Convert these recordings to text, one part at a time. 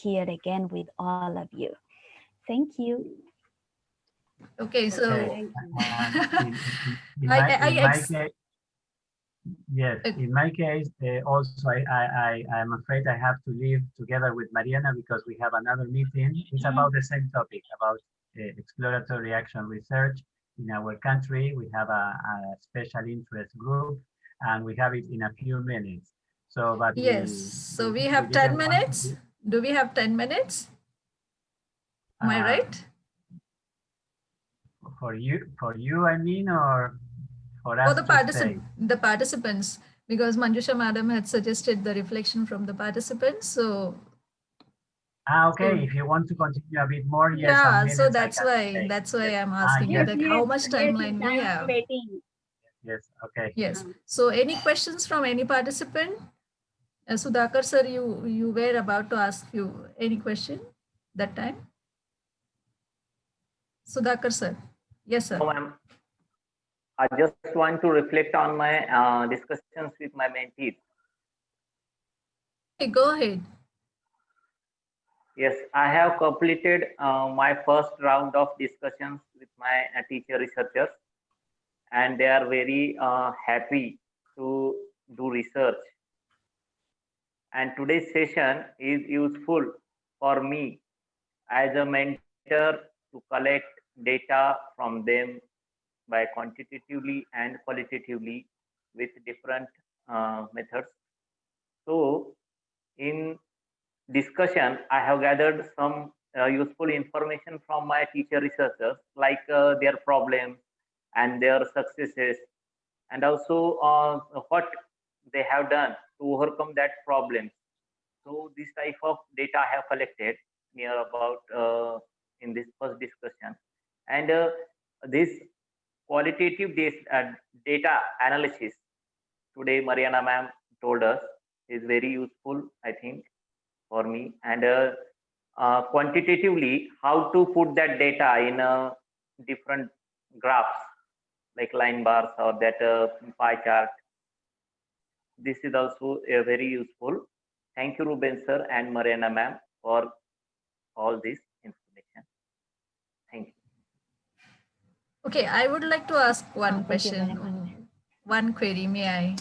here again with all of you. Thank you. Okay, so Okay. In I, my I, in I my ex- case, yes, in my case, also I'm afraid I have to leave together with Mariana because we have another meeting. It's about the same topic, about exploratory action research in our country. We have a special interest group, and we have it in a few minutes. So, but yes, so we have 10 didn't want minutes. Do we have 10 minutes? Am I uh, right? for you, I mean, or for For us the to stay? participants, because Manjusha madam had suggested the reflection from the participants. So, Okay, if you want to continue a bit more, yes, some yeah, so minutes I that's can why stay. Yes. I'm asking you Yes, that yes, how much yes, timeline we have. Waiting. yes, okay. Yes. So any questions from any participant? Sudhakar sir, you were about to ask you any question that time? Sudhakar sir. Yes, sir. No, ma'am. I just want to reflect on my discussions with my mentees. Okay, go ahead. Yes, I have completed my first round of discussions with my teacher researchers, and they are very happy to do research. And today's session is useful for me as a mentor to collect data from them by quantitatively and qualitatively with different methods. So, in discussion, I have gathered some useful information from my teacher researchers, like their problems and their successes, and also what they have done to overcome that problem. So, this type of data I have collected near about in this first discussion, and this qualitative data analysis today Mariana ma'am told us is very useful, I think, for me. And quantitatively, how to put that data in different graphs like line bars or that pie chart. This is also very useful. Thank you, Ruben sir and Mariana ma'am, for all this information. Thank you. Okay, I would like to ask one Thank you very question, much. one query. May I?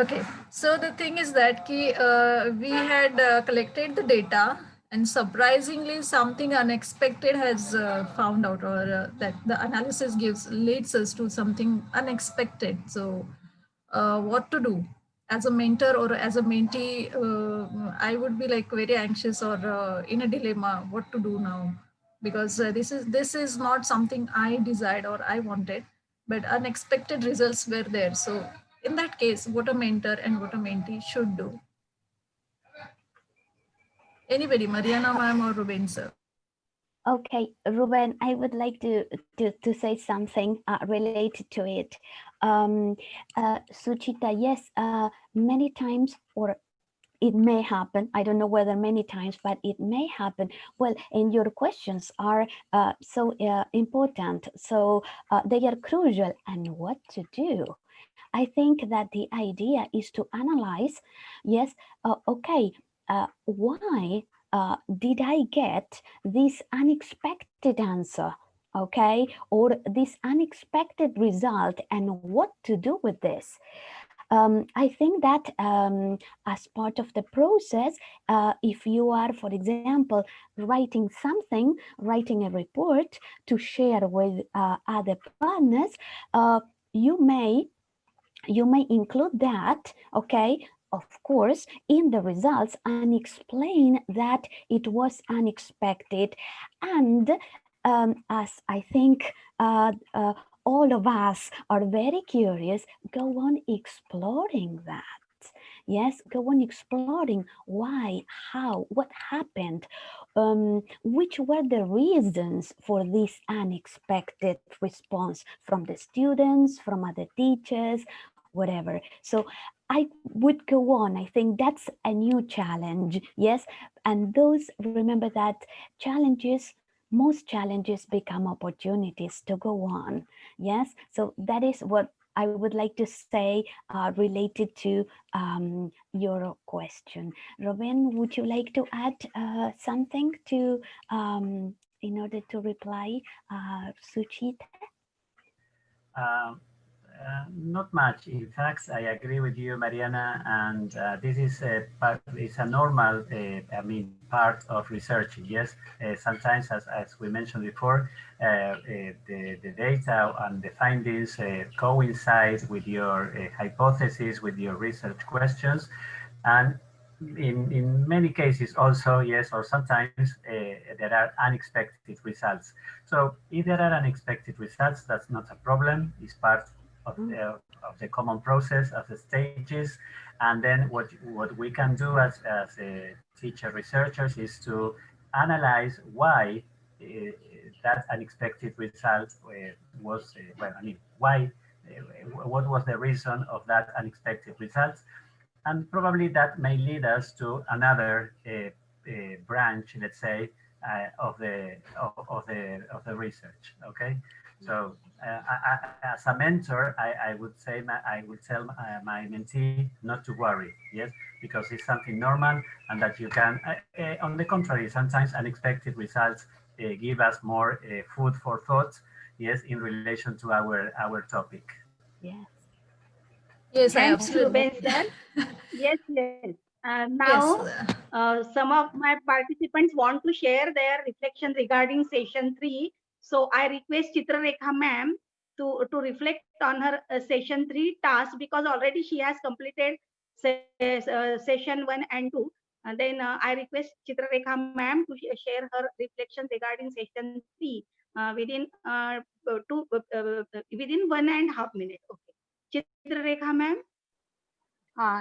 Okay, so the thing is that we had collected the data, and surprisingly, something unexpected has found out, or that the analysis leads us to something unexpected. So, what to do as a mentor or as a mentee? I would be like very anxious or in a dilemma. What to do now? Because this is not something I desired or I wanted, but unexpected results were there. So in that case, what a mentor and what a mentee should do. Anybody, Mariana ma'am or Ruben sir? Okay, Ruben, I would like to say something related to it. Suchita, yes, many times, or it may happen. I don't know whether many times, but it may happen. Well, and your questions are so important. So they are crucial. And what to do? I think that the idea is to analyze, yes, okay, why did I get this unexpected answer? Okay, or this unexpected result, and what to do with this? I think that as part of the process, if you are, for example, writing something, writing a report to share with other partners, you may include that, okay, of course, in the results, and explain that it was unexpected. And as I think all of us are very curious, go on exploring that. Yes, go on exploring why, how, what happened, which were the reasons for this unexpected response from the students, from other teachers, whatever. So I would go on. I think that's a new challenge. Yes. And those, remember that challenges, most challenges become opportunities to go on. Yes. So that is what I would like to say related to your question. Ruben, would you like to add something to in order to reply Suchita? Not much. In fact, I agree with you, Mariana, and this is a normal, I mean, part of research. Yes, sometimes, as we mentioned before, the data and the findings coincide with your hypothesis, with your research questions, and in many cases also, yes, or sometimes there are unexpected results. So if there are unexpected results, that's not a problem. It's part of the common process of the stages. And then what we can do as teacher researchers is to analyze why that unexpected result was, well, I mean, why, what was the reason of that unexpected result? And probably that may lead us to another branch, let's say, of the research. Okay, so as a mentor, I would say I would tell my mentee not to worry. Yes, because it's something normal, and that you can. On the contrary, sometimes unexpected results give us more food for thought. Yes, in relation to our topic. Yes. Yes, I Thanks, absolutely. Ruben sir. Yes, yes. Yes. Now, some of my participants want to share their reflection regarding session 3. So I request Chitrarekha ma'am to reflect on her session 3 task, because already she has completed session 1 and 2. And then I request Chitrarekha ma'am to share her reflection regarding session 3 within within 1.5 minutes. Okay. Chitrarekha ma'am.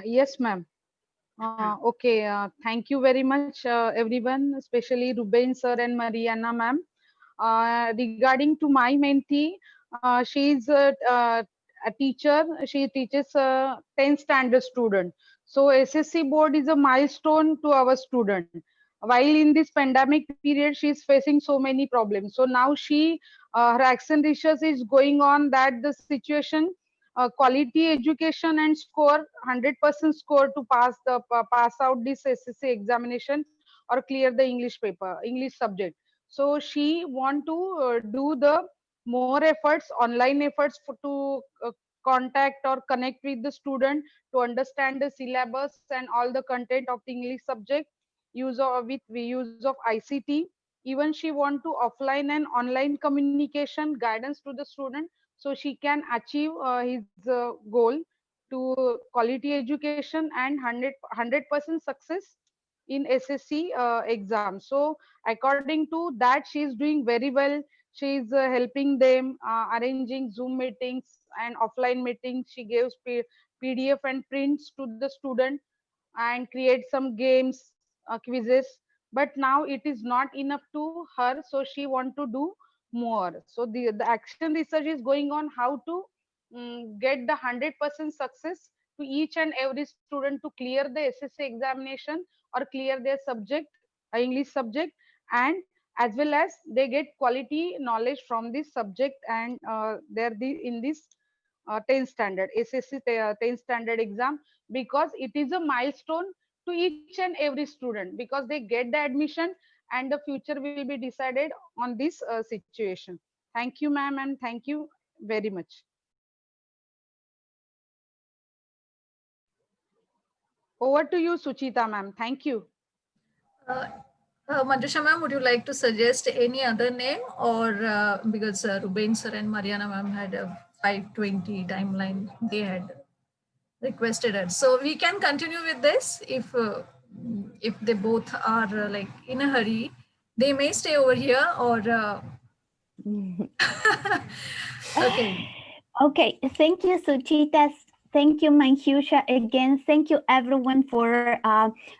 Yes, ma'am. Okay, thank you very much, everyone, especially Ruben sir and Mariana ma'am. Regarding to my mentee, she is a teacher. She teaches 10th standard student. So SSC board is a milestone to our student. While in this pandemic period, she is facing so many problems. So now her action research is going on that the situation, quality education and score 100% score to pass out this SSC examination or clear the English paper, English subject. So she want to do the more efforts, online efforts to contact or connect with the student to understand the syllabus and all the content of the English subject with use of ICT. Even she want to offline and online communication guidance to the student, so she can achieve his goal to quality education and 100% success in SSC exam. So according to that, she is doing very well. She is helping them arranging Zoom meetings and offline meetings. She gives PDF and prints to the student and create some games, quizzes. But now it is not enough to her, so she want to do more. So the action research is going on how to get the 100% success to each and every student to clear the SSC examination or clear their subject, English subject, and as well as they get quality knowledge from this subject, and in this 10th standard SSC 10th standard exam, because it is a milestone to each and every student, because they get the admission and the future will be decided on this situation. Thank you, ma'am, and thank you very much. Over to you, Suchita ma'am. Thank you. Manjusha ma'am, would you like to suggest any other name, or because Ruben sir and Mariana ma'am had a 5:20 timeline, they had requested it. So we can continue with this if they both are like in a hurry. They may stay over here, or okay. Okay, thank you, Suchita. Thank you, Manjusha. Again, thank you, everyone, for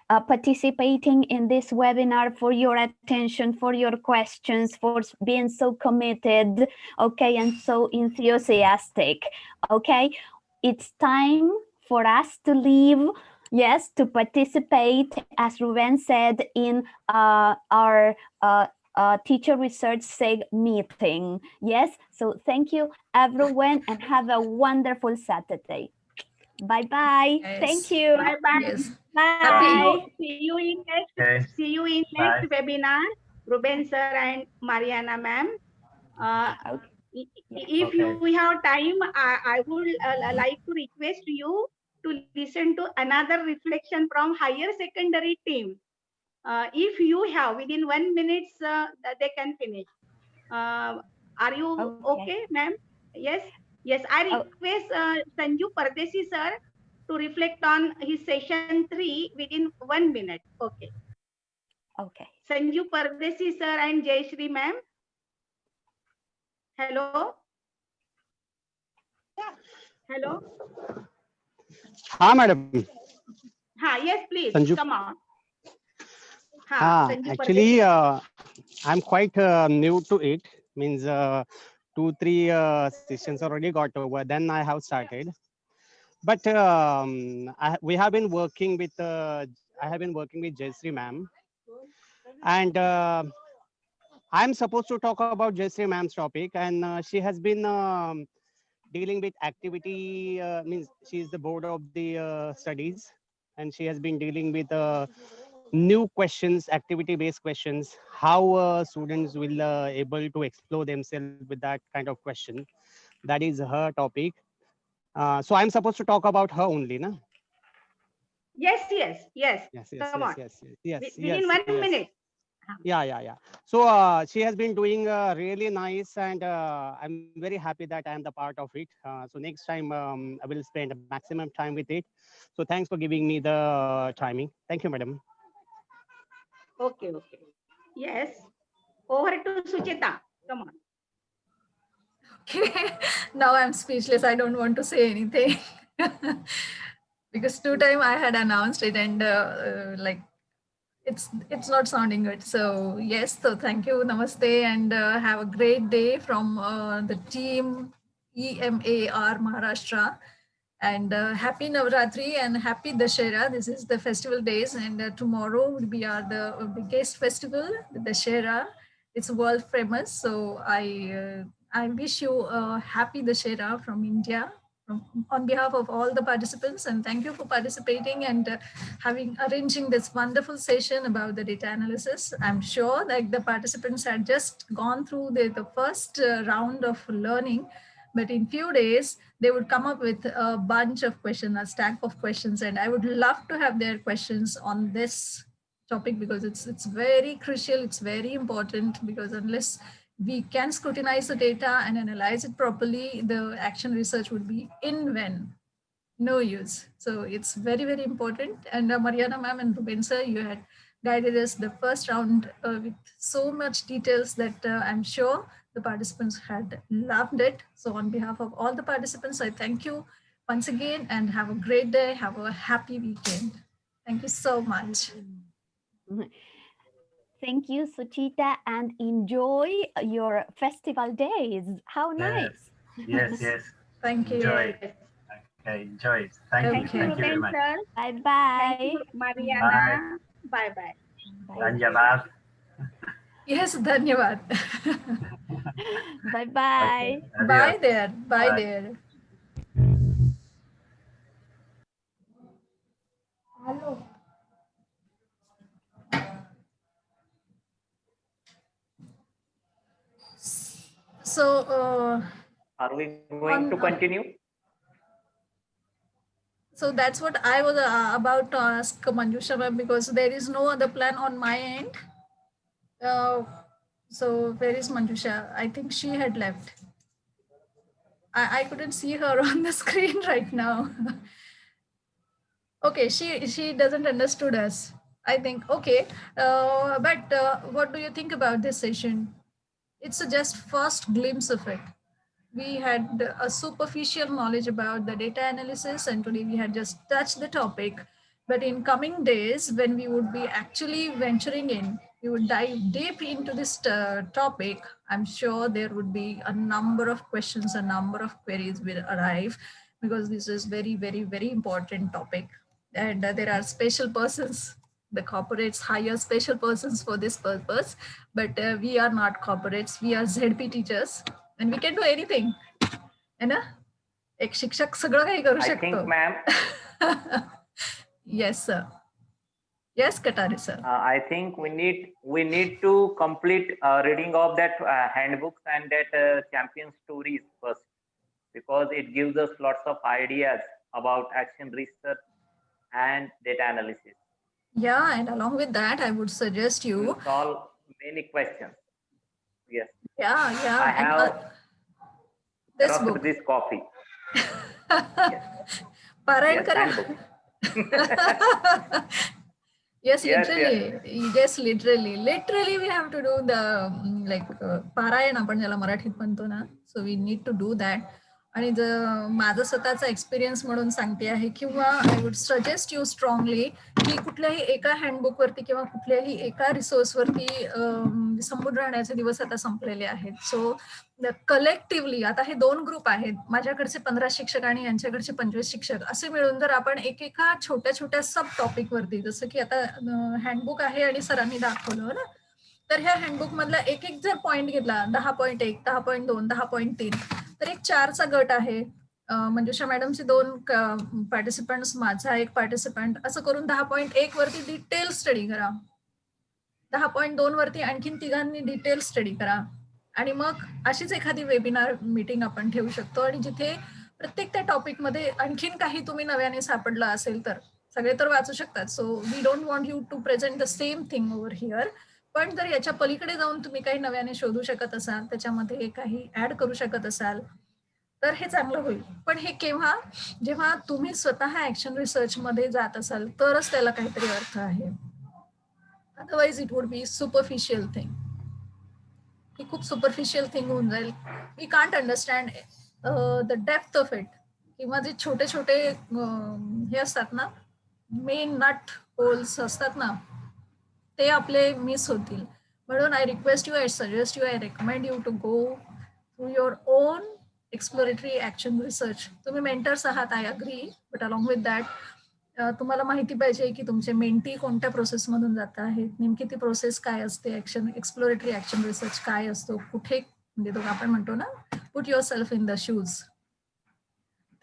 participating in this webinar, for your attention, for your questions, for being so committed, okay, and so enthusiastic, okay? It's time for us to leave, yes, to participate, as Ruben said, in our Teacher Research SIG meeting. Yes, so thank you everyone and have a wonderful Saturday. Bye-bye. Yes. Thank you. Bye bye. Yes. Bye. See you in next. Okay. See you in Bye. next webinar, Ruben sir and Mariana ma'am. Okay. If Okay. you have time, I would like to request you to listen to another reflection from higher secondary team. If you have within 1 minute, they can finish. Are you okay, ma'am? Yes. Yes, I request Sanju Pardesi sir to reflect on his session 3 within 1 minute. Okay. Okay. Sanju Pardesi sir and Jayashree ma'am. Hello. Hello. हाँ madam Yes, please. Sanju. Come on. हाँ Sanju actually Pardesi. I'm quite new to it, means 2-3 sessions already got over, then I have started, but we have been working with I have been working with Jayashree ma'am, and I'm supposed to talk about Jayashree ma'am's topic, and she has been dealing with activity, means she is the board of the studies, and she has been dealing with new questions, activity based questions, how students will able to explore themselves with that kind of question. That is her topic. So I'm supposed to talk about her only, na? Yes. Yes, Come on. Within 1 minute. Yeah. So she has been doing really nice, and I'm very happy that I am the part of it. So next time I will spend a maximum time with it. So thanks for giving me the timing. Thank you, madam. Okay. Yes. Over to Suchita. Come on. Okay. Now I'm speechless. I don't want to say anything because 2 times I had announced it and like it's not sounding good. So yes, so thank you, namaste, and have a great day from the team EMAR Maharashtra. And happy Navratri and happy Dashera. This is the festival days, and tomorrow would be the biggest festival, the Dashera. It's world famous. So I wish you a happy Dashera from India, on behalf of all the participants, and thank you for participating and arranging this wonderful session about the data analysis. I'm sure that the participants had just gone through the first round of learning, but in few days they would come up with a bunch of questions, a stack of questions, and I would love to have their questions on this topic because it's very crucial, it's very important, because unless we can scrutinize the data and analyze it properly, the action research would be in vain, no use. So it's very, very important. And Mariana ma'am and Ruben sir, you had guided us the first round with so much details that I'm sure the participants had loved it. So on behalf of all the participants, I thank you once again and have a great day. Have a happy weekend. Thank you so much. Thank you, Suchita, and enjoy your festival days. How nice. Yes. Thank you. Enjoy. Okay, enjoy it. Thank you. Okay. Thank you very much. Bye-bye. Thank you, Mariana. Bye. Dhanyavad. Yes, dhanyavad. Bye-bye. Okay, Bye adios. there. Bye Bye. there. Hello. So, Are we going to continue? So that's what I was about to ask Manjusha ma'am, because there is no other plan on my end. So where is Manjusha? I think she had left. I couldn't see her on the screen right now. Okay, she doesn't understood us, I think. Okay, but what do you think about this session? It's just first glimpse of it. We had a superficial knowledge about the data analysis, and today we had just touched the topic. But in coming days, when we would be actually venturing in, we would dive deep into this topic. I'm sure there would be a number of questions, a number of queries will arrive, because this is very, very, very important topic. And there are special persons the corporates hire special persons for this purpose, but we are not corporates, we are ZP teachers and we can do anything. है ना? एक शिक्षक सगळं काही करू I think, शकतो. ma'am, Yes, sir. Yes, Katari, sir. I think we need to complete reading of that handbooks and that champion stories first, because it gives us lots of ideas about action research and data analysis. Yeah, and along with that, I would suggest We you. solve many questions. Yes. Yeah, yeah. I and, have this brought book. this copy. Parayan Yes, kara. handbook. Yes, Yes, literally. Yes, literally. Literally, we have to do the Parayan आपण ज्याला मराठीत म्हणतो ना. So we need to do that. आणि माझा स्वतःचा experience म्हणून सांगते आहे, किंवा I would suggest you strongly की कुठल्याही एका हँडबुक वरती किंवा कुठल्याही एका रिसोर्स वरती संपूर्ण राहण्याचे दिवस आता संपलेले आहेत. सो कलेक्टिव्हली आता हे 2 ग्रुप आहेत, माझ्याकडचे 15 शिक्षक आणि यांच्याकडचे 25 शिक्षक, असे मिळून जर आपण एकेका छोट्या छोट्या सब टॉपिक वरती, जसं की आता हँडबुक आहे आणि सरांनी दाखवलं ना, तर ह्या हँडबुक मधला एक जर पॉईंट घेतला, 10.1, 10.2, 10.3, तर एक 4चा गट आहे. मंजुषा मॅडमचे 2 पार्टिसिपंट्स, माझा एक पार्टिसिपंट, असं करून 10.1 वरती डिटेल स्टडी करा. 10.2 वरती आणखीन 3घांनी डिटेल स्टडी करा. आणि मग अशीच एखादी वेबिनार मीटिंग आपण ठेवू शकतो, आणि जिथे प्रत्येक त्या टॉपिक मध्ये आणखीन काही तुम्ही नव्याने सापडलं असेल तर सगळे तर वाचू शकतात. So we don't want you to present the same thing over here. पण जर याच्या पलीकडे जाऊन तुम्ही काही नव्याने शोधू शकत असाल, त्याच्यामध्ये काही ऍड करू शकत असाल, तर हे चांगलं होईल. पण हे केव्हा, जेव्हा तुम्ही स्वतः ऍक्शन रिसर्च मध्ये जात असाल तरच त्याला काहीतरी अर्थ आहे. Otherwise it would be superficial thing. ही खूप सुपरफिशियल थिंग होऊन जाईल. We can't understand the depth of it. किंवा जे छोटे छोटे हे असतात ना, मेन नट होल्स असतात ना, ते आपले मिस होतील. म्हणून I request you, I suggest you, I recommend you to go through your own exploratory action research. तुम्ही मेंटर्स आहात, I agree, but along with that तुम्हाला माहिती पाहिजे की तुमचे मेंटी कोणत्या प्रोसेसमधून जात आहेत, नेमकी ती प्रोसेस काय असते, एक्सप्लोरेटरी ऍक्शन रिसर्च काय असतो, कुठे, म्हणजे आपण म्हणतो ना, put your self in the shoes.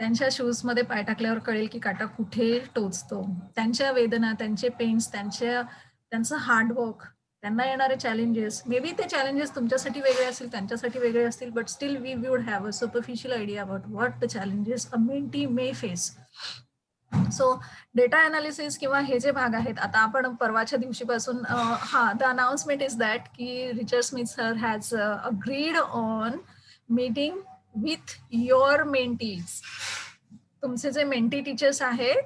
त्यांच्या शूज मध्ये पाय टाकल्यावर कळेल की काटा कुठे टोचतो. त्यांच्या वेदना, त्यांचे पेन्स, त्यांचं हार्डवर्क, त्यांना येणारे चॅलेंजेस, मे बी ते चॅलेंजेस तुमच्यासाठी वेगळे असतील, त्यांच्यासाठी वेगळे असतील, but still we would have a superficial idea about what the challenges a mentee may face. So data analysis किंवा हे जे भाग आहेत, आता आपण परवाच्या दिवशीपासून द अनाउन्समेंट इज दॅट की Richard Smith sir has agreed on meeting with your mentees. तुमचे जे मेंटी टीचर्स आहेत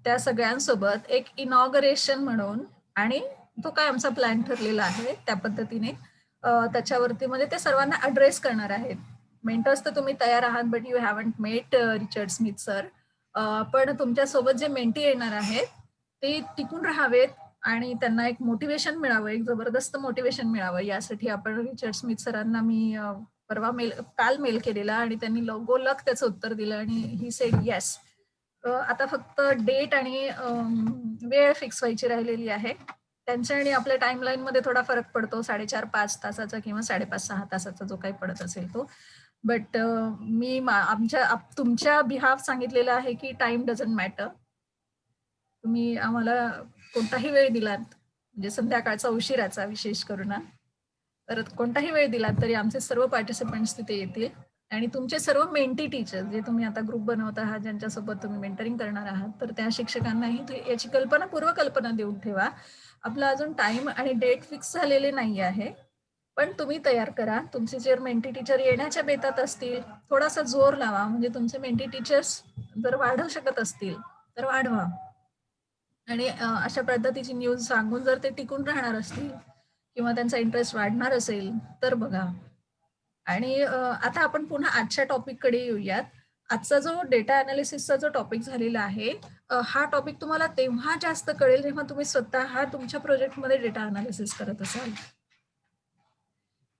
त्या सगळ्यांसोबत एक इनॉगरेशन म्हणून, आणि तो काय आमचा प्लॅन ठरलेला आहे त्या पद्धतीने, त्याच्यावरती म्हणजे ते सर्वांना अड्रेस करणार आहेत. मेंटर्स तर तुम्ही तयार आहात, but you haven't met Richard Smith sir. पण तुमच्यासोबत जे मेंटी येणार आहेत ते टिकून राहावेत आणि त्यांना एक मोटिवेशन मिळावं, एक जबरदस्त मोटिवेशन मिळावं, यासाठी आपण रिचर्ड स्मिथ सरांना मी काल मेल केलेला आणि त्यांनी लगोलग त्याचं उत्तर दिलं आणि ही सेड येस. आता फक्त डेट आणि वेळ फिक्स व्हायची राहिलेली आहे. त्यांच्या आणि आपल्या टाइमलाईन मध्ये थोडा फरक पडतो, 4.5-5 तासाचा किंवा 5.5-6 तासाचा जो काही पडत असेल तो. बट मी तुमच्या बिहाफ सांगितलेलं आहे की टाइम डझंट मॅटर. तुम्ही आम्हाला कोणताही वेळ दिलात, म्हणजे संध्याकाळचा उशिराचा विशेष करून, तर कोणताही वेळ दिलात तरी आमचे सर्व पार्टिसिपंट्स तिथे येतील. आणि तुमचे सर्व मेंटी टीचर्स जे तुम्ही आता ग्रुप बनवत आहात, ज्यांच्यासोबत तुम्ही मेंटरिंग करणार आहात, तर त्या शिक्षकांनाही याची पूर्वकल्पना देऊन ठेवा. आपला अजून टाइम आणि डेट फिक्स झालेले नाही आहे, पण तुम्ही तयार करा. तुमचे जर मेंटी टीचर येण्याच्या बेतात असतील, थोडासा जोर लावा. म्हणजे तुमचे मेंटी टीचर्स जर वाढवू शकत असतील तर वाढवा. आणि अशा पद्धतीची न्यूज सांगून जर ते टिकून राहणार असतील किंवा त्यांचा इंटरेस्ट वाढणार असेल तर बघा. आणि आता आपण पुन्हा आजच्या टॉपिककडे येऊयात. आजचा जो डेटा अनालिसिसचा जो टॉपिक झालेला आहे, हा टॉपिक तुम्हाला तेव्हा जास्त कळेल जेव्हा तुम्ही स्वतः तुमच्या प्रोजेक्टमध्ये डेटा अनालिसिस करत असाल.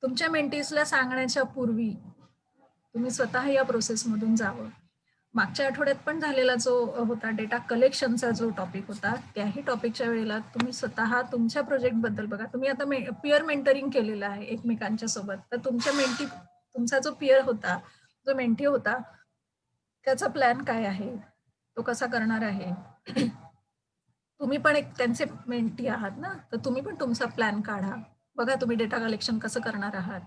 तुमच्या मेंटीजला सांगण्याच्या पूर्वी तुम्ही स्वतः या प्रोसेसमधून जावं. मागच्या आठवड्यात पण झालेला जो होता डेटा कलेक्शनचा जो टॉपिक होता, त्याही टॉपिकच्या वेळेला तुम्ही स्वतः तुमच्या प्रोजेक्टबद्दल बघा. तुम्ही आता पिअर मेंटरिंग केलेलं आहे एकमेकांच्या सोबत, तर तुमचा जो पिअर होता, जो मेंटी होता, त्याचा प्लॅन काय आहे, तो कसा करणार आहे. तुम्ही पण एक त्यांचे मेंटी आहात ना, तर तुम्ही पण तुमचा प्लॅन काढा. बघा तुम्ही डेटा कलेक्शन कसं करणार आहात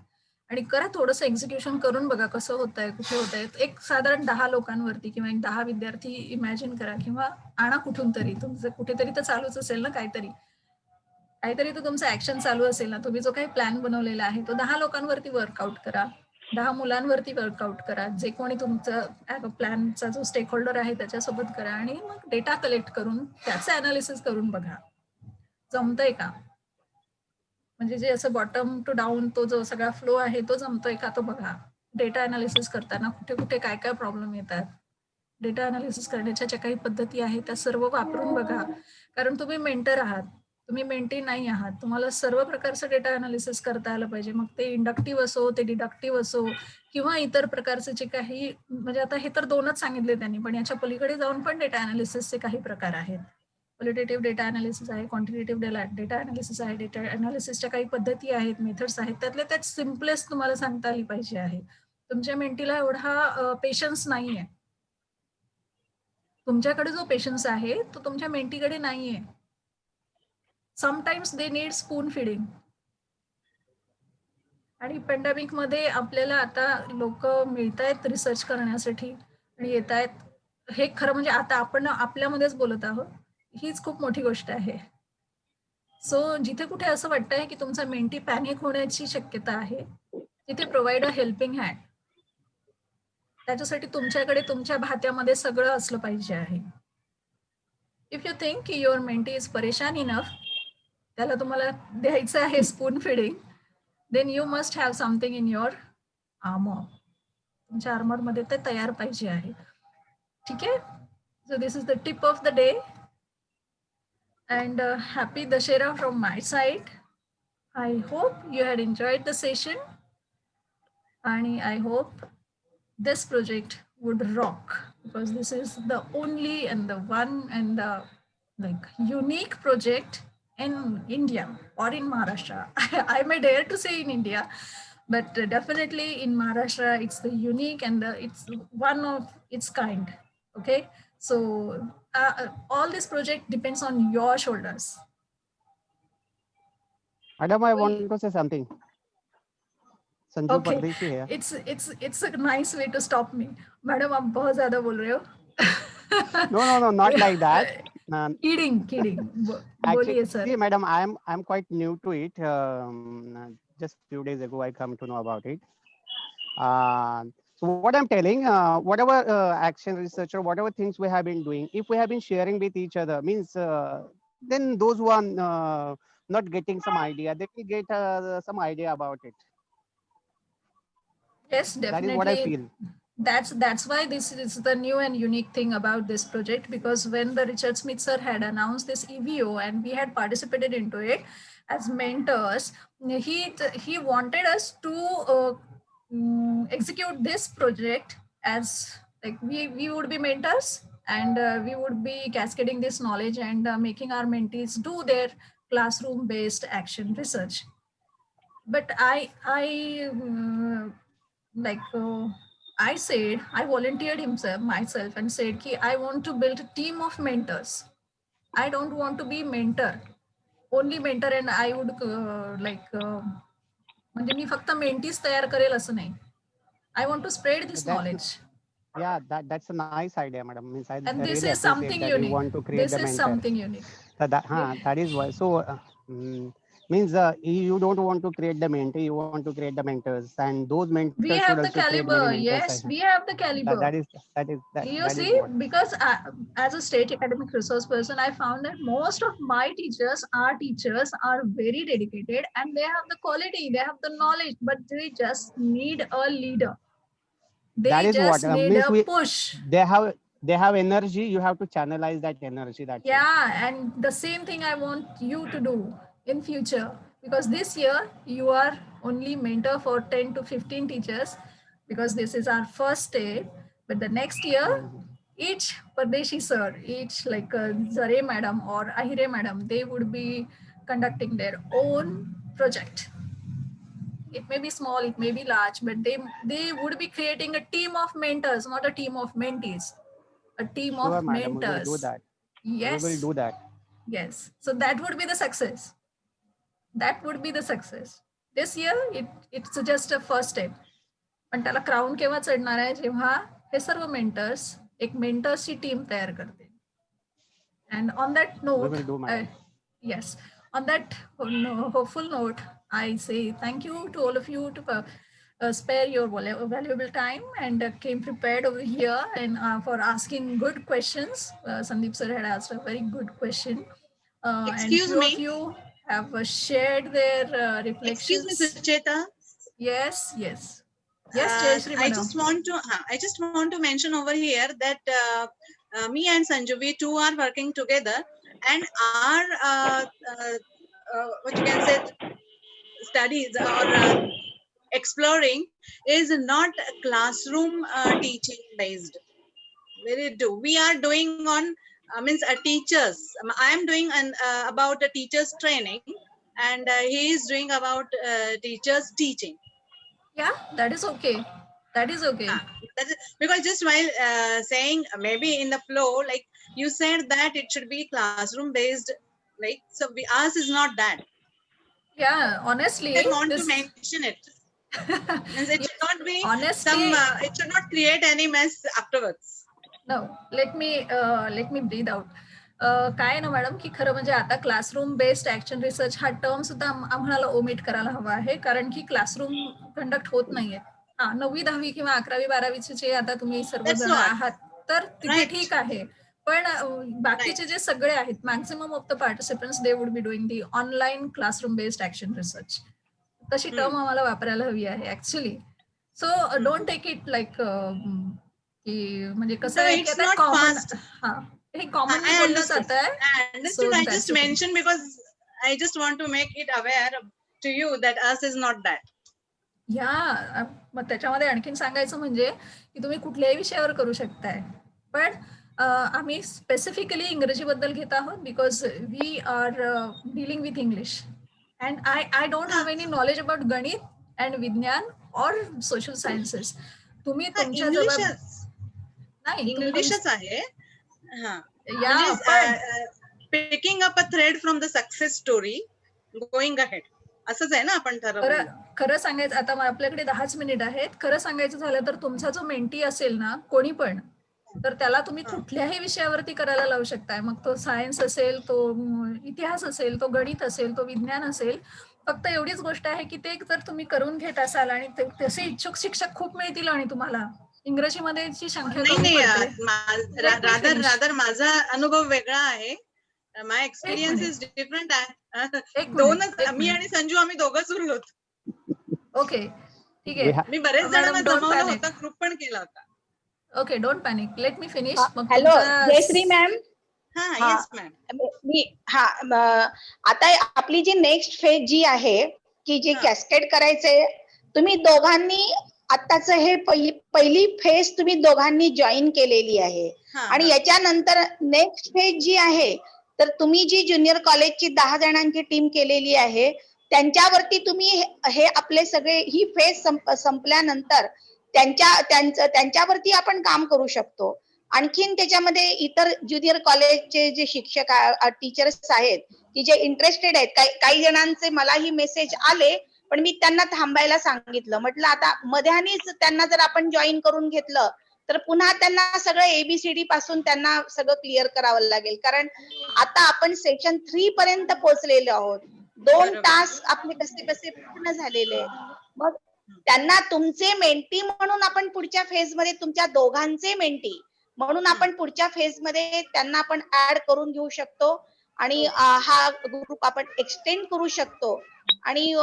आणि करा थोडंसं एक्झिक्युशन करून बघा कसं होत आहे, कुठे होत आहे. एक साधारण 10 लोकांवरती किंवा एक 10 विद्यार्थी इमॅजिन करा किंवा आणा कुठून तरी. तुमचं कुठेतरी तर चालूच असेल ना काहीतरी तर तुमचं ऍक्शन चालू असेल ना. तुम्ही जो काही प्लॅन बनवलेला आहे तो 10 लोकांवरती वर्कआउट करा, 10 मुलांवरती वर्कआउट करा. जे कोणी तुमचं प्लॅनचा जो स्टेक होल्डर आहे त्याच्यासोबत करा आणि मग डेटा कलेक्ट करून त्याचं अनालिसिस करून बघा जमतंय का. म्हणजे जे असं बॉटम टू डाऊन तो जो सगळा फ्लो आहे तो जमतोय का तो बघा. डेटा अनालिसिस करताना कुठे कुठे काय काय प्रॉब्लेम येतात, डेटा अनालिसिस करण्याच्या ज्या काही पद्धती आहेत त्या सर्व वापरून बघा. कारण तुम्ही मेंटर आहात, तुम्ही मेंटी नाही आहात. तुम्हाला सर्व प्रकारचं डेटा अनालिसिस करता आलं पाहिजे. मग ते इंडक्टिव्ह असो, ते डिडक्टिव्ह असो किंवा इतर प्रकारचे जे काही, म्हणजे आता हे तर 2च सांगितले त्यांनी, पण याच्या पलीकडे जाऊन पण डेटा अनालिसिसचे काही प्रकार आहेत. क्वालिटेटिव्ह डेटा अनालिसिस आहे, क्वांटिटेटिव्ह डेटा अनालिसिस आहे. डेटा अनालिसिसच्या काही पद्धती आहेत, मेथड्स आहेत. त्यातल्या त्यात सिम्पलेस्ट तुम्हाला सांगता आली पाहिजे आहे. तुमच्या मेंटीला एवढा पेशन्स नाहीये. तुमच्याकडे जो पेशन्स आहे तो तुमच्या मेंटीकडे नाहीये. Sometimes they need spoon feeding. आणि पॅन्डेमिक मध्ये आपल्याला आता लोक मिळतायत रिसर्च करण्यासाठी आणि येत आहेत. हे खरं म्हणजे आता आपण आपल्यामध्येच बोलत आहोत, हीच खूप मोठी गोष्ट आहे. सो जिथे कुठे असं वाटतंय की तुमचा मेंटी पॅनिक होण्याची शक्यता आहे, तिथे प्रोव्हाइड अ हेल्पिंग हँड. त्याच्यासाठी तुमच्याकडे तुमच्या भात्यामध्ये सगळं असलं पाहिजे आहे. इफ यू थिंक की युअर मेंटी इज परेशान इनफ, त्याला तुम्हाला द्यायचं आहे spoon feeding, then you must have something in your armour. तुमच्या आर्मर मध्ये ते तयार पाहिजे आहे. ठीक आहे. So this is the tip of the day and happy Dashera from my side. I hope you had enjoyed the session and I hope this project would rock, because this is the only and the one and the like unique project in India or in Maharashtra. I may dare to say in India, but definitely in Maharashtra it's the unique and it's one of its kind. Okay, so all this project depends on your shoulders. Madam, I want to say something. Sanju Okay, Pardeshi here. it's a nice way to stop me. Madam, आप बहुत ज़्यादा बोल रहे हो. No, not like that. Kidding. बोलिए sir. See, madam, I'm quite new to it. Just few days ago, I come to know about it. So what I'm telling, whatever action research or whatever things we have been doing, if we have been sharing with each other, means then those who are not getting some idea, they will get some idea about it. Yes, definitely. That is what I feel. That's why this is the new and unique thing about this project, because when the Richard Smith sir had announced this EVO and we had participated into it as mentors, he wanted us to execute this project as like we would be mentors and we would be cascading this knowledge and making our mentees do their classroom based action research. But I said, I volunteered myself and said ki I want to build a team of mentors. I don't want to be only mentor and I would म्हणजे मी फक्त mentees तयार करेल असं नाही. I want to spread this knowledge. Yeah, that's a nice idea, madam. Means I And this really is something appreciate that unique. you want to create This the is mentor. something unique. That is why. So means you don't want to create the mentor, you want to create the mentors, and those mentors We should have the also create caliber. many mentors. Yes, we have the caliber. That is you see, because as a state academic resource person, I found that most of my teachers are very dedicated and they have the quality, they have the knowledge, but they just need a leader. They just need a push. They have energy, you have to channelize that energy. And the same thing I want you to do in future, because this year you are only mentor for 10 to 15 teachers, because this is our first step. But the next year, each Pardeshi sir, each like Zare madam or Ahire madam, they would be conducting their own project. It may be small, it may be large, but they would be creating a team of mentors, not a team of mentees. A team Sure, of madam. We will do mentors. that. Yes. We will do that. Yes. So that would be the success. That would be the success. This year, it's just a first step. पण त्याला crown केव्हा चढणार आहे जेव्हा हे सर्व mentors एक मेंटर्सची team तयार करते. And on that We will note, do, madam. yes, on that hopeful note, I say thank you to all of you to spare your valuable time and came prepared over here and for asking good questions. Sandeep sir had asked a very good question. And Excuse few me. of you have shared their reflections. Excuse me, Sucheta. Yes, yes. Yes, Jayashree I madam. just want to mention over here that me and Sanju, we two are working together, and our what you can say studies or exploring is not classroom teaching based. We are doing on means teachers. I am doing about a teachers training, and he is doing about teachers teaching. Yeah, that is okay. That is okay. That is, because just while saying maybe in the flow, like you said that it should be classroom based, like so ours is not that. Yeah, honestly, I want this to mention it. Means it should not be honestly, it should not create any mess afterwards. no, let me breathe out. काय आहे ना madam की खरं म्हणजे आता classroom based action research हा term सुद्धा आम्हाला ओमिट करायला हवा आहे कारण की क्लासरूम कंडक्ट होत नाहीये. हा 9वी 10वी किंवा 11वी 12वीचे जे आता तुम्ही सर्वजण what. आहात तर तिथे Right. ठीक आहे. पण बाकीचे जे सगळे आहेत maximum of the participants they would be doing the online classroom based action research. तशी टर्म आम्हाला वापरायला हवी आहे actually. So don't take it like की म्हणजे कसं आहे की आता कॉमन हा हे कॉमन बोललं जात आहे. Understood. I just mentioned because I just want to make it aware to you that us is not that. ह्या मग त्याच्यामध्ये आणखीन सांगायचं म्हणजे की तुम्ही कुठल्याही विषयावर करू शकताय पण आम्ही स्पेसिफिकली इंग्रजीबद्दल घेत आहोत because we are dealing with English and I don't have any knowledge about गणित अँड विज्ञान ऑर सोशल सायन्सेस. तुम्ही तुमच्या नाही इंग्लिशच आहे. या picking up a thread from the success story going ahead असंच आहे ना आपण ठरवलं. खरं सांगायचं आता आपल्याकडे 10च मिनिट आहेत. खरं सांगायचं झालं तर तुमचा जो मेंटी असेल ना कोणी पण तर त्याला तुम्ही कुठल्याही विषयावरती करायला लावू शकताय. मग तो सायन्स असेल, तो इतिहास असेल, तो गणित असेल, तो विज्ञान असेल. फक्त एवढीच गोष्ट आहे की ते जर तुम्ही करून घेत असाल आणि तसे इच्छुक शिक्षक खूप मिळतील आणि तुम्हाला इंग्रजीमध्ये ची संख्या रादर माझा अनुभव वेगळा आहे. माय एक्सपिरियन्स इज डिफरंट आहे. दोनच मी आणि संजू आम्ही दोघंच उरलो. ओके ठीक आहे. मी बरेच जणांना जमवलं होतं, ग्रुप पण केला होता. Okay don't panic, let me finish. Hello Jayashree ma'am. हा येस मॅम. मी आता आपली जी नेक्स्ट फेज जी आहे की जे कॅस्केड करायचंय तुम्ही दोघांनी आताच हे पहिली फेज तुम्ही दोघांनी जॉईन केलेली आहे आणि याच्यानंतर नेक्स्ट फेज जी आहे तर तुम्ही जी ज्युनियर कॉलेजची 10 जणांची टीम केलेली आहे त्यांच्यावरती तुम्ही हे आपले सगळे ही फेज संपल्यानंतर त्यांच्यावरती आपण काम करू शकतो. आणखीन त्याच्यामध्ये इतर ज्युनियर कॉलेजचे जे शिक्षक टीचर्स आहेत की जे इंटरेस्टेड आहेत, काही जणांचे मलाही मेसेज आले पण मी त्यांना थांबायला सांगितलं. म्हटलं आता मध्यानीच त्यांना जर आपण जॉईन करून घेतलं तर पुन्हा त्यांना सगळं एबीसीडी पासून त्यांना सगळं क्लिअर करावं लागेल कारण आता आपण सेशन 3 पर्यंत पोहोचलेलो आहोत. 2 टास्क आपले कसे पूर्ण झालेले. मग त्यांना तुमचे मेंटी म्हणून आपण पुढच्या फेज मध्ये तुमच्या दोघांचे मेंटी म्हणून आपण पुढच्या फेज मध्ये त्यांना आपण ऍड करून घेऊ शकतो आणि हा ग्रुप आपण एक्सटेंड करू शकतो आणि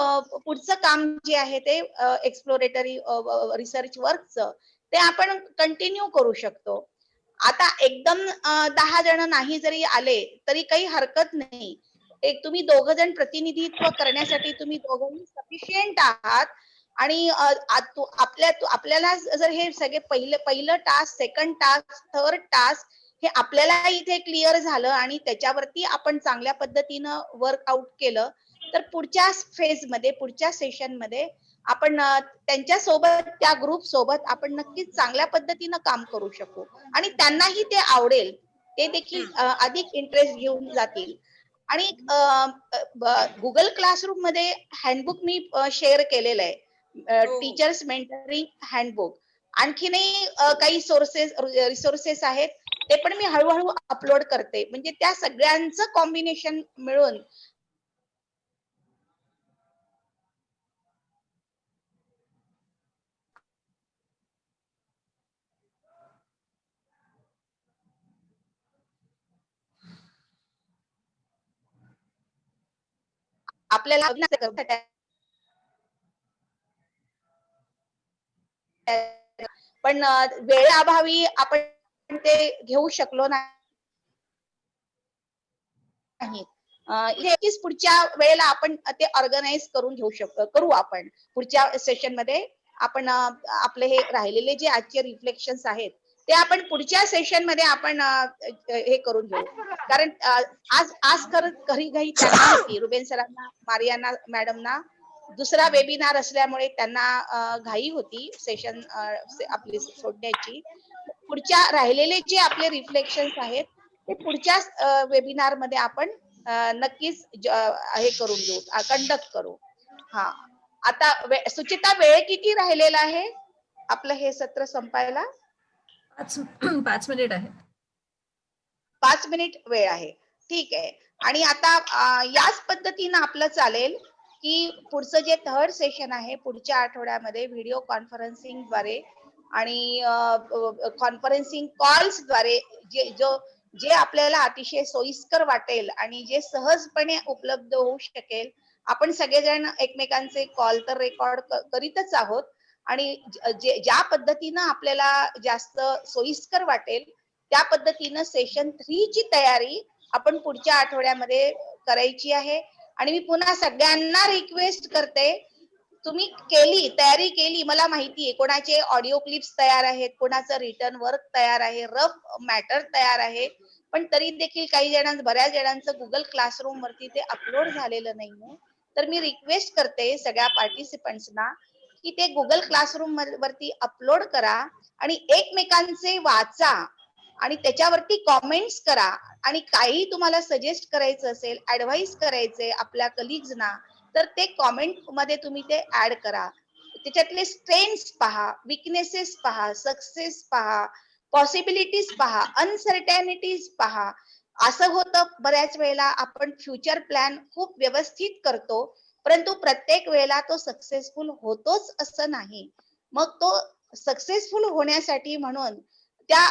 पुढचं काम जे आहे ते एक्सप्लोरेटरी रिसर्च वर्कचं ते आपण कंटिन्यू करू शकतो. आता एकदम 10 जण नाही जरी आले तरी काही हरकत नाही. एक तुम्ही 2 जण प्रतिनिधित्व करण्यासाठी तुम्ही दोघंही सफिशियंट आहात. आणि आपल्याला जर हे सगळे पहिलं task, second task, third task हे आपल्याला इथे क्लिअर झालं आणि त्याच्यावरती आपण चांगल्या पद्धतीनं वर्कआउट केलं, तर पुढच्या फेजमध्ये, पुढच्या सेशनमध्ये आपण त्यांच्या सोबत, त्या ग्रुप सोबत आपण नक्कीच चांगल्या पद्धतीनं काम करू शकू आणि त्यांनाही ते आवडेल, ते देखील अधिक इंटरेस्ट घेऊन जातील. आणि गुगल क्लासरूम मध्ये हँडबुक मी शेअर केलेलं आहे, टीचर्स मेंटरिंग हँडबुक. आणखीनही काही रिसोर्सेस आहेत, ते पण मी हळूहळू अपलोड करते. म्हणजे त्या सगळ्यांचं कॉम्बिनेशन मिळून आपल्याला पण वेळेअभावी आपण ते घेऊ शकलो नाही. नक्कीच पुढच्या वेळेला आपण ते ऑर्गनाइज करून घेऊ करू आपण. पुढच्या सेशन मध्ये आपण आपले हे राहिलेले जे आजचे रिफ्लेक्शन्स आहेत ते आपण पुढच्या सेशन मध्ये आपण हे करून घेऊ. कारण आज घरी त्यांना होती, रुबेन सरांना, मारियाना मॅडमना दुसरा वेबिनार असल्यामुळे त्यांना घाई होती सेशन आपली सोडण्याची. पुढच्या राहिलेले जे आपले रिफ्लेक्शन्स आहेत ते पुढच्या वेबिनार मध्ये आपण नक्कीच हे करून घेऊ, कंडक्ट करू. हा, आता सुचिता, वेळ किती राहिलेला आहे आपलं हे सत्र संपायला? 5 मिनिट आहे. 5 मिनिट वेळ आहे, ठीक आहे. आणि आता याच पद्धतीनं आपलं चालेल की पुढचं जे थर्ड सेशन आहे पुढच्या आठवड्यामध्ये व्हिडिओ कॉन्फरन्सिंग द्वारे आणि कॉन्फरन्सिंग कॉल्स द्वारे जे आपल्याला अतिशय सोयीस्कर वाटेल आणि जे सहजपणे उपलब्ध होऊ शकेल, आपण सगळेजण एकमेकांचे कॉल तर रेकॉर्ड करीतच आहोत आणि ज्या पद्धतीनं आपल्याला जास्त सोयीस्कर वाटेल त्या पद्धतीनं सेशन 3 ची तयारी आपण पुढच्या आठवड्यामध्ये करायची आहे. आणि मी पुन्हा सगळ्यांना रिक्वेस्ट करते, तुम्ही तयारी केली, मला माहिती आहे कोणाचे ऑडिओ क्लिप्स तयार आहेत, कोणाचं रिटर्न वर्क तयार आहे, रफ मॅटर तयार आहे, पण तरी देखील बऱ्याच जणांचं गुगल क्लासरूम वरती ते अपलोड झालेलं नाहीये. तर मी रिक्वेस्ट करते सगळ्या पार्टिसिपंट्सना की ते गुगल क्लासरूम वरती अपलोड करा आणि एकमेकांचे वाचा आणि त्याच्यावरती कॉमेंट्स करा. आणि काही तुम्हाला सजेस्ट करायचं असेल, ऍडवाइस करायचे आपल्या कलिग्सना, तर ते कॉमेंट मध्ये तुम्ही ते ऍड करा. त्याच्यातले स्ट्रेंथ्स पहा, विकनेसेस पहा, सक्सेस पहा, पॉसिबिलिटीज पहा, अनसर्टॅनिटीज पहा. असं होतं बऱ्याच वेळेला आपण फ्युचर प्लॅन खूप व्यवस्थित करतो, परंतु प्रत्येक वेळेला तो सक्सेसफुल होतोच असं नाही. मग तो सक्सेसफुल होण्यासाठी म्हणून त्या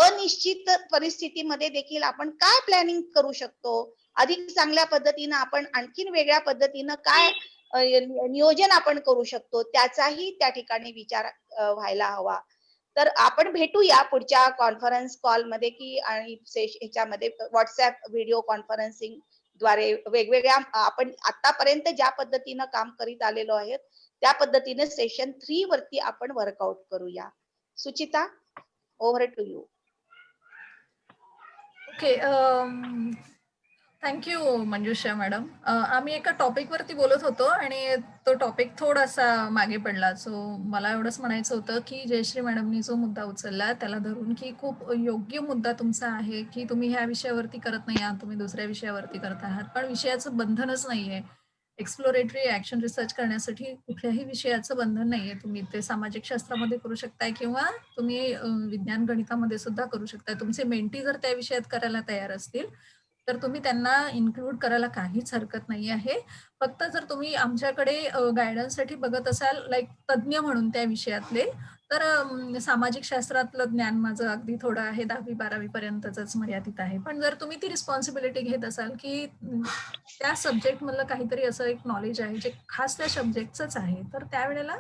अनिश्चित परिस्थितीमध्ये देखील आपण काय प्लॅनिंग करू शकतो, अधिक चांगल्या पद्धतीनं आपण आणखीन वेगळ्या पद्धतीनं काय नियोजन आपण करू शकतो, त्याचाही त्या ठिकाणी विचार व्हायला हवा. तर आपण भेटूया पुढच्या कॉन्फरन्स कॉल मध्ये की आणि ह्याच्यामध्ये व्हॉट्सअप व्हिडिओ कॉन्फरन्सिंग द्वारे वेगवेगळ्या आपण आतापर्यंत ज्या पद्धतीनं काम करीत आलेलो आहोत त्या पद्धतीने सेशन 3 वरती आपण वर्कआउट करूया. सुचिता, over to you. Okay, thank you Manjusha madam. आम्ही एका टॉपिक वरती बोलत होतो आणि तो टॉपिक थोडासा मागे पडला. सो मला एवढंच म्हणायचं होतं की जयश्री मॅडमनी जो मुद्दा उचलला त्याला धरून की खूप योग्य मुद्दा तुमचा आहे की तुम्ही ह्या विषयावरती करत नाही आहात, तुम्ही दुसऱ्या विषयावरती करत आहात, पण विषयाचं बंधनच नाहीये. एक्सप्लोरेटरी ऍक्शन रिसर्च करण्यासाठी कुठल्याही विषयाचं बंधन नाहीये. तुम्ही ते सामाजिक शास्त्रामध्ये करू शकताय किंवा तुम्ही विज्ञान गणितामध्ये सुद्धा करू शकताय. तुमचे मेंटी जर त्या विषयात करायला तयार असतील तर तुम्ही त्यांना इन्क्लूड करायला काहीच हरकत नाही आहे. फक्त जर तुम्ही आमच्याकडे गायडन्ससाठी बघत असाल लाईक तज्ज्ञ म्हणून त्या विषयातले, तर सामाजिक शास्त्रातलं ज्ञान माझं अगदी थोडं आहे, 10वी-12वी पर्यंतच मर्यादित आहे. पण जर तुम्ही ती रिस्पॉन्सिबिलिटी घेत असाल की त्या सब्जेक्ट मधलं काहीतरी असं एक नॉलेज आहे जे खास त्या सब्जेक्टच आहे, तर त्यावेळेला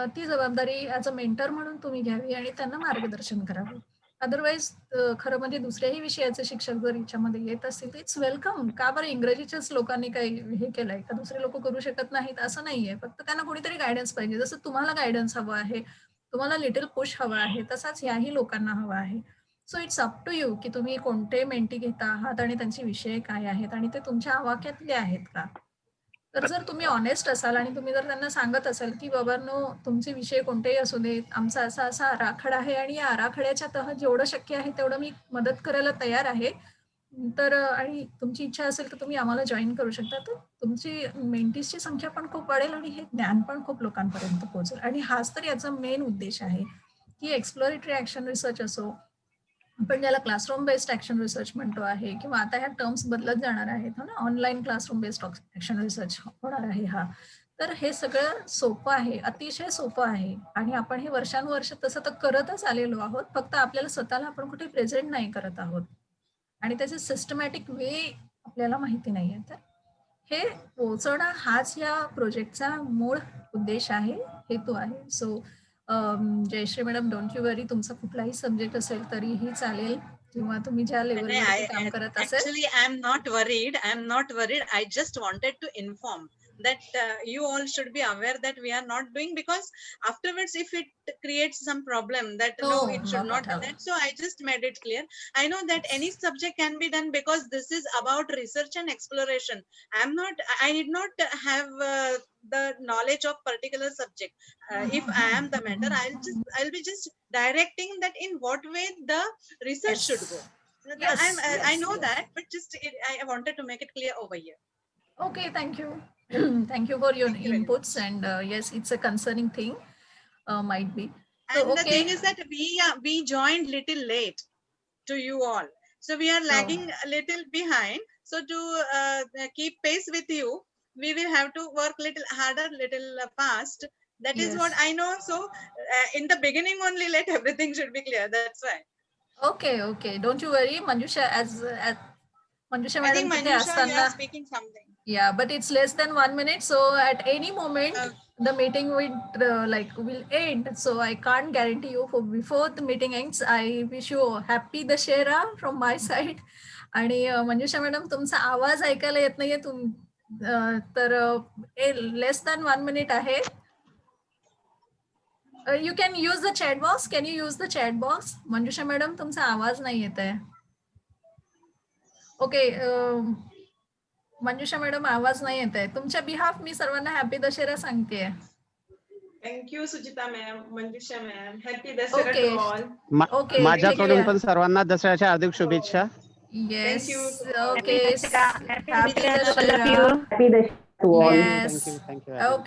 ती जबाबदारी ऍज अ मेंटर म्हणून तुम्ही घ्यावी आणि त्यांना मार्गदर्शन करावं. अदरवाईज खरं म्हणजे दुसऱ्याही विषयाचे शिक्षक जर याच्यामध्ये येत असतील तर इट्स वेलकम. का बरं इंग्रजीच्याच लोकांनी काही हे केलंय का? दुसरे लोक करू शकत नाहीत असं नाहीये. फक्त त्यांना कोणीतरी गायडन्स पाहिजे. जसं तुम्हाला गायडन्स हवं आहे, तुम्हाला लिटिल पुश हवं आहे, तसाच याही लोकांना हवा आहे. So it's up to you की तुम्ही कोणते मेंटी घेता आहात आणि त्यांचे विषय काय आहेत आणि ते तुमच्या आवाक्यातले आहेत का. तर जर तुम्ही ऑनेस्ट असाल आणि तुम्ही जर त्यांना सांगत असाल की बाबांनो तुमचे विषय कोणतेही असू देत, आमचा असा असा आराखडा आहे आणि या आराखड्याच्या तह जेवढं शक्य आहे तेवढं मी मदत करायला तयार आहे, तर आणि तुमची इच्छा असेल तर तुम्ही आम्हाला जॉईन करू शकता, तर तुमची मेंटीजची संख्या पण खूप वाढेल आणि हे ज्ञान पण खूप लोकांपर्यंत पोहोचेल. आणि हाच तर याचा मेन उद्देश आहे की एक्सप्लोरेटरी ऍक्शन रिसर्च असो, आपण ज्याला क्लासरूम बेस्ड ऍक्शन रिसर्च म्हणतो आहे, किंवा आता ह्या टर्म्स बदलत जाणार आहेत ना, online classroom based action research होणार आहे हा. तर हे सगळं सोपं आहे, अतिशय सोपं आहे आणि आपण हे वर्षानुवर्ष तसं तर करतच आलेलो आहोत, फक्त आपल्याला स्वतःला आपण कुठे प्रेझेंट नाही करत आहोत आणि त्याचे सिस्टमॅटिक वे आपल्याला माहिती नाहीये. तर हे पोहोचवणं हाच या प्रोजेक्टचा मूळ उद्देश आहे, हेतू आहे. So Jayashree madam, don't you worry, तुमचा कुठलाही सब्जेक्ट असेल तरीही चालेल किंवा तुम्ही ज्या लेवलवरती काम करत असेल. Actually, I am not worried. I am not worried. I just wanted to inform that you all should be aware that we are not doing, because afterwards, if it creates some problem, that no, it should not not at do all. that. So I just made it clear. I know that any subject can be done because this is about research and exploration. I did not have the knowledge of particular subject. If I am the mentor, I'll be just directing that in what way the research should go. Yes, I know yes. that, but just I wanted to make it clear over here. Okay, thank you. Thank you for your Thank you very inputs. And yes, it's a concerning thing, might be. So, And the okay. thing is that we joined little late to you all, so we are lagging a little behind. So to keep pace with you, we will have to work little harder, little fast. That is what Yes. I know. So in the beginning only, let everything should be clear. That's why. Okay, okay. Don't you worry, Manjusha. As Manjusha I think madam तिथे Manjusha, you असताना, are speaking something. yeah, but it's less than 1 minute. So at any moment, the meeting will end. So I can't guarantee you for before the meeting ends. I wish you happy Dashera from my side. आणि मंजुषा madam, तुमचा आवाज ऐकायला येत नाहीये तर less than 1 minute आहे. You can use the chat box. Can you use the chat box? Manjusha madam, तुमचा आवाज नाही येत आहे. ओके, मंजुषा मॅडम आवाज नाही येत आहे. तुमच्या बिहाफ मी सर्वांना हॅपी दशेरा सांगतेय. Thank you Suchita ma'am, Manjusha ma'am. Happy Dussehra Okay. To all. Okay, माझ्याकडून take पण care. सर्वांना दसऱ्याच्या हार्दिक शुभेच्छा. Yes. Thank you. Okay. Happy Dashera. Dashera. Happy Dashera to all. Yes. Thank you. Okay.